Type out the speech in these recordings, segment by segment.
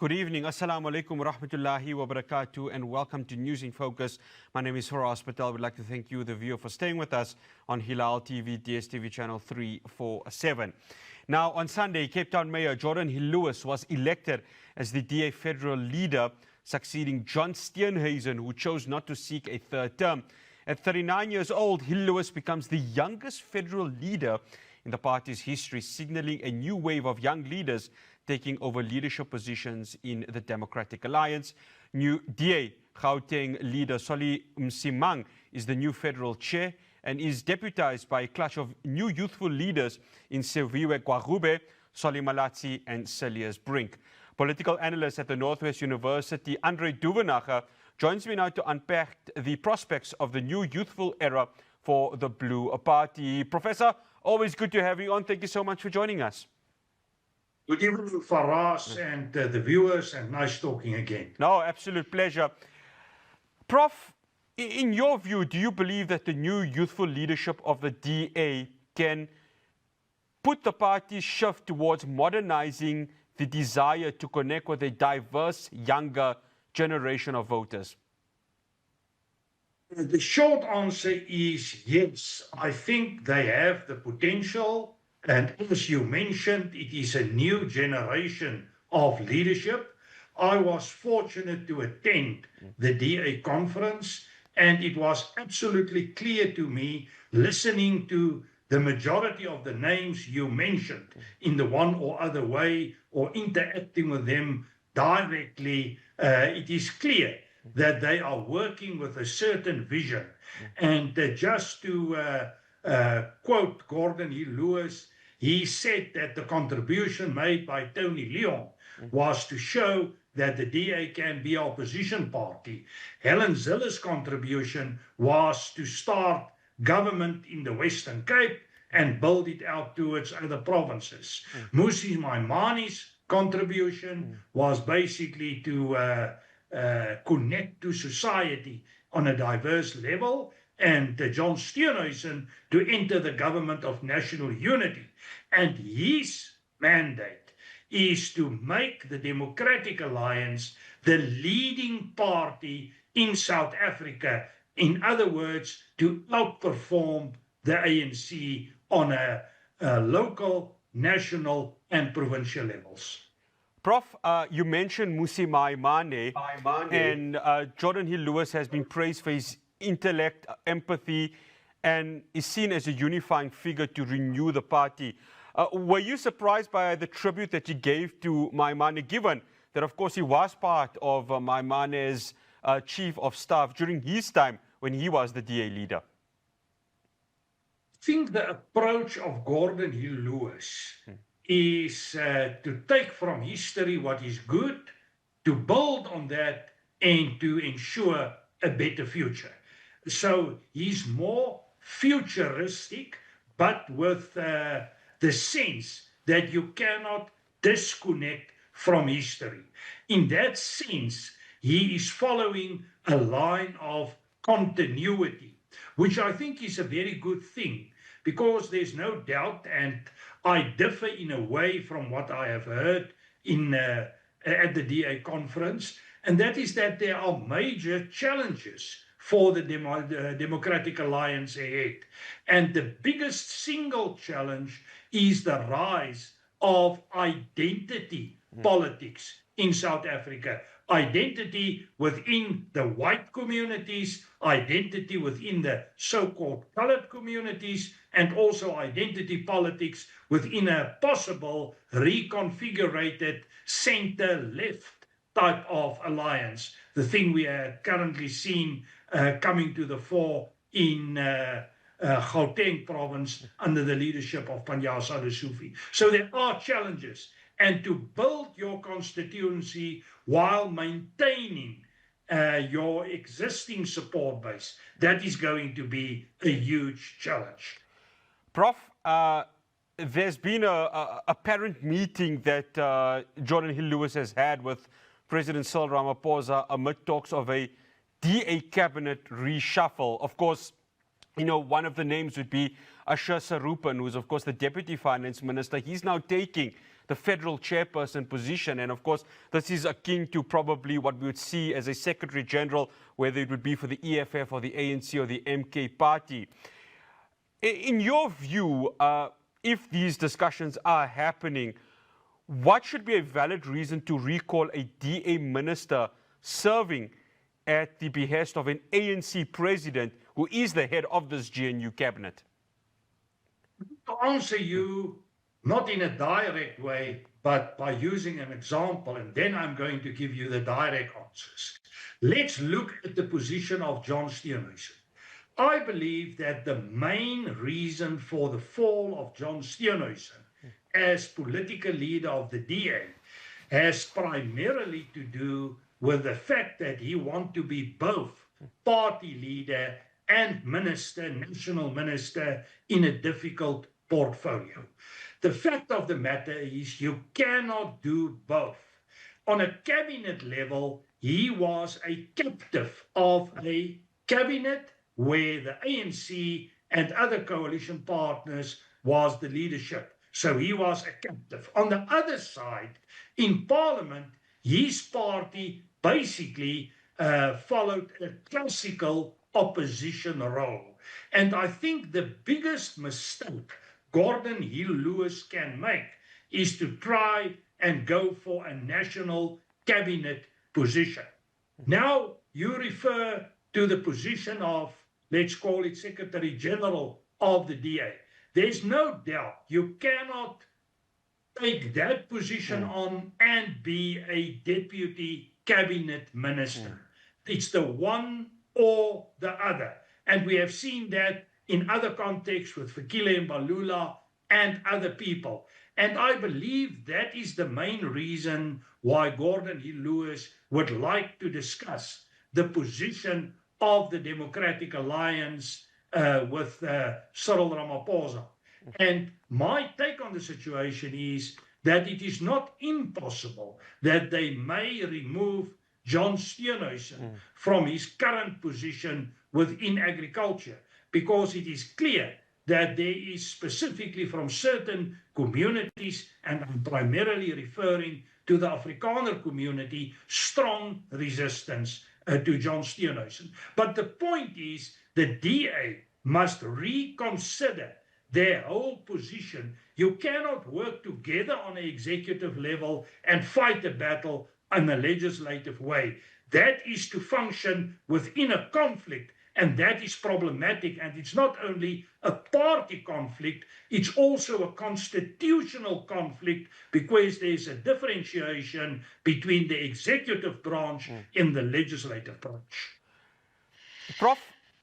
Good evening. Assalamu alaikum wa rahmatullahi wa barakatuh, and welcome to News in Focus. My name is Faraz Patel. I would like to thank you, the viewer, for staying with us on Hilal TV, DSTV channel 347. Now, on Sunday, Cape Town Mayor Jordan Hill-Lewis was elected as the DA federal leader, succeeding John Steenhuisen, who chose not to seek a third term. At 39 years old, Hill-Lewis becomes the youngest federal leader in the party's history, signaling a new wave of young leaders taking over leadership positions in the Democratic Alliance. New DA Gauteng leader Solly Msimang is the new federal chair and is deputized by a clutch of new youthful leaders in Seviwe Gwagube, Solly Malatsi and Celius Brink. Political analyst at the Northwest University, Andre Duvenacher, joins me now to unpack the prospects of the new youthful era for the Blue Party. Professor, always good to have you on. Thank you so much for joining us. Good evening, Faraz and the viewers, and nice talking again. No, absolute pleasure. Prof, in your view, do you believe that the new youthful leadership of the DA can put the party's shift towards modernizing the desire to connect with a diverse, younger generation of voters? The short answer is yes. I think they have the potential. And as you mentioned, it is a new generation of leadership. I was fortunate to attend the DA conference, and it was absolutely clear to me, listening to the majority of the names you mentioned in the one or other way, or interacting with them directly, it is clear that they are working with a certain vision. And just to quote Gordon Hill-Lewis, he said that the contribution made by Tony Leon was to show that the DA can be opposition party. Helen Zille's contribution was to start government in the Western Cape and build it out towards other provinces. Mmusi Maimani's contribution was basically to connect to society on a diverse level, and John Steenhuisen to enter the government of national unity. And his mandate is to make the Democratic Alliance the leading party in South Africa. In other words, to outperform the ANC on a local, national and provincial levels. Prof, you mentioned Mmusi Maimane, and Jordan Hill-Lewis has been praised for his intellect, empathy, and is seen as a unifying figure to renew the party. Were you surprised by the tribute that you gave to Maimane, given that, of course, he was part of Maimane's chief of staff during his time when he was the DA leader? I think the approach of Gordon Hill-Lewis is to take from history what is good, to build on that, and to ensure a better future. So he's more futuristic, but with the sense that you cannot disconnect from history. In that sense, he is following a line of continuity, which I think is a very good thing, because there's no doubt, and I differ in a way from what I have heard at the DA conference, and that is that there are major challenges for the Democratic Alliance ahead. And the biggest single challenge is the rise of identity politics in South Africa. Identity within the white communities, identity within the so-called colored communities, and also identity politics within a possible reconfigurated center-left type of alliance. The thing we are currently seeing coming to the fore in Gauteng province under the leadership of Panyaza Lesufi. So there are challenges. And to build your constituency while maintaining your existing support base, that is going to be a huge challenge. Prof, there's been a apparent meeting that Jordan Hill-Lewis has had with President Cyril Ramaphosa amid talks of a DA cabinet reshuffle. Of course, you know, one of the names would be Ashur Sarupan, who is, of course, the Deputy Finance Minister. He's now taking the federal chairperson position. And of course, this is akin to probably what we would see as a Secretary General, whether it would be for the EFF or the ANC or the MK party. In your view, if these discussions are happening, what should be a valid reason to recall a DA minister serving at the behest of an ANC president who is the head of this GNU cabinet? To answer you, not in a direct way, but by using an example, and then I'm going to give you the direct answers. Let's look at the position of John Steenhuisen. I believe that the main reason for the fall of John Steenhuisen as political leader of the DA has primarily to do with the fact that he wants to be both party leader and minister, national minister, in a difficult portfolio. The fact of the matter is you cannot do both. On a cabinet level, he was a captive of a cabinet where the ANC and other coalition partners was the leadership. So he was a captive. On the other side, in Parliament, his party basically followed a classical opposition role. And I think the biggest mistake Gordon Hill-Lewis can make is to try and go for a national cabinet position. Now you refer to the position of, let's call it Secretary General of the DA. There's no doubt you cannot take that position on and be a deputy cabinet minister. It's the one or the other. And we have seen that in other contexts with Fikile Mbalula and other people. And I believe that is the main reason why Gordon Hill-Lewis would like to discuss the position of the Democratic Alliance with Cyril Ramaphosa. And my take on the situation is that it is not impossible that they may remove John Steenhuisen from his current position within agriculture, because it is clear that there is specifically from certain communities, and I'm primarily referring to the Afrikaner community, strong resistance to John Steenhuisen. But the point is the DA must reconsider their whole position. You cannot work together on an executive level and fight a battle in a legislative way. That is to function within a conflict, and that is problematic. And it's not only a party conflict, it's also a constitutional conflict, because there's a differentiation between the executive branch and the legislative branch. Prof,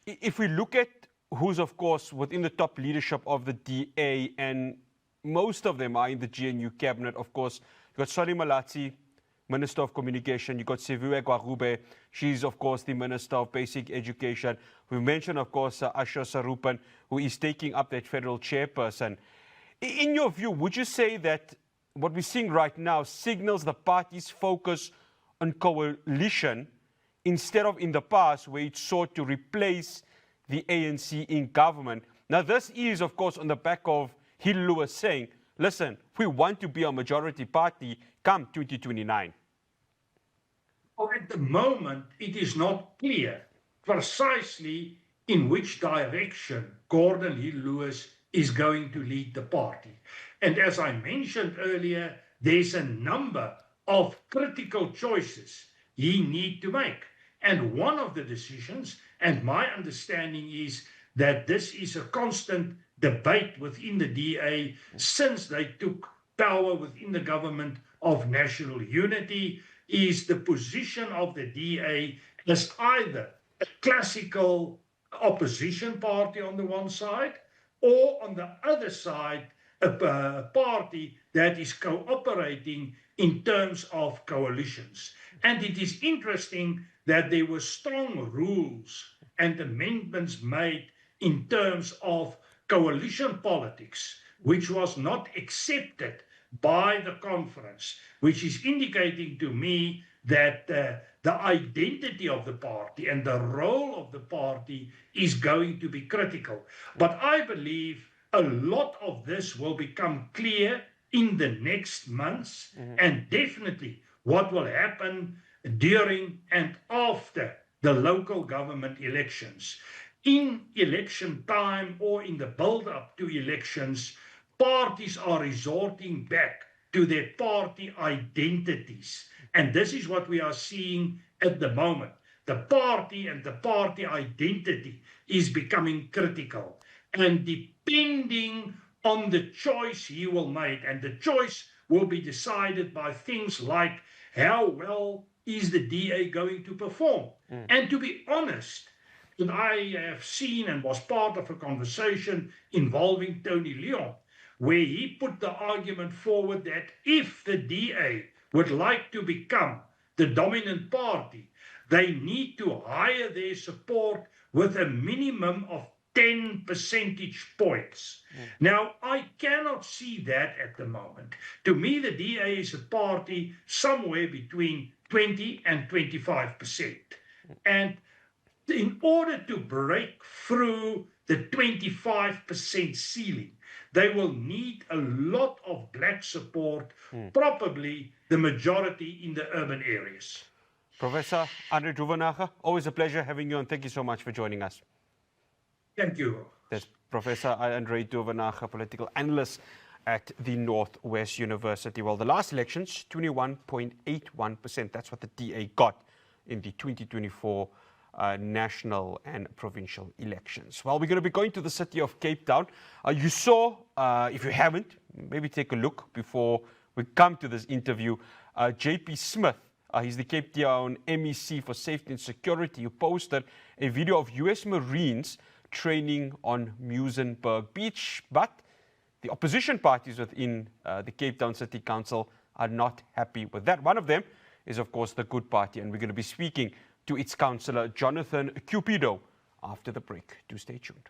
if we look at who's, of course, within the top leadership of the DA, and most of them are in the GNU cabinet, of course, you've got Solly Malatsi, Minister of Communication. You've got Siviwe Gwarube. She's, of course, the Minister of Basic Education. We mentioned, of course, Asha Sarupan, who is taking up that federal chairperson. In your view, would you say that what we're seeing right now signals the party's focus on coalition instead of in the past where it sought to replace the ANC in government? Now, this is, of course, on the back of Hill-Lewis saying, listen, we want to be a majority party come 2029. Well, at the moment, it is not clear precisely in which direction Gordon Hill-Lewis is going to lead the party. And as I mentioned earlier, there's a number of critical choices he needs to make. And one of the decisions, and my understanding is that this is a constant debate within the DA since they took power within the government of national unity, is the position of the DA as either a classical opposition party on the one side, or on the other side, a party that is cooperating in terms of coalitions. And it is interesting that there were strong rules and amendments made in terms of coalition politics, which was not accepted by the conference, which is indicating to me that the identity of the party and the role of the party is going to be critical. But I believe a lot of this will become clear in the next months, and definitely what will happen during and after the local government elections. In election time or in the build-up to elections, parties are resorting back to their party identities. And this is what we are seeing at the moment. The party and the party identity is becoming critical. And depending on the choice he will make, and the choice will be decided by things like how well is the DA going to perform. And to be honest, and I have seen and was part of a conversation involving Tony Leon, where he put the argument forward that if the DA would like to become the dominant party, they need to hire their support with a minimum of 10 percentage points. Now, I cannot see that at the moment. To me, the DA is a party somewhere between 20 and 25%. And in order to break through the 25% ceiling, they will need a lot of black support, probably the majority in the urban areas. Professor Andre Duvenhage, always a pleasure having you on. Thank you so much for joining us. Thank you. That's Professor Andre Duvenhage, political analyst at the Northwest University. Well, the last elections, 21.81%. That's what the DA got in the 2024 national and provincial elections. Well, we're going to be going to the city of Cape Town. You saw, if you haven't, maybe take a look before we come to this interview. JP Smith, he's the Cape Town MEC for Safety and Security, who posted a video of US Marines training on Muizenberg Beach. But the opposition parties within the Cape Town City Council are not happy with that. One of them is, of course, the Good Party, and we're going to be speaking to its councillor, Jonathan Cupido, after the break. Do stay tuned.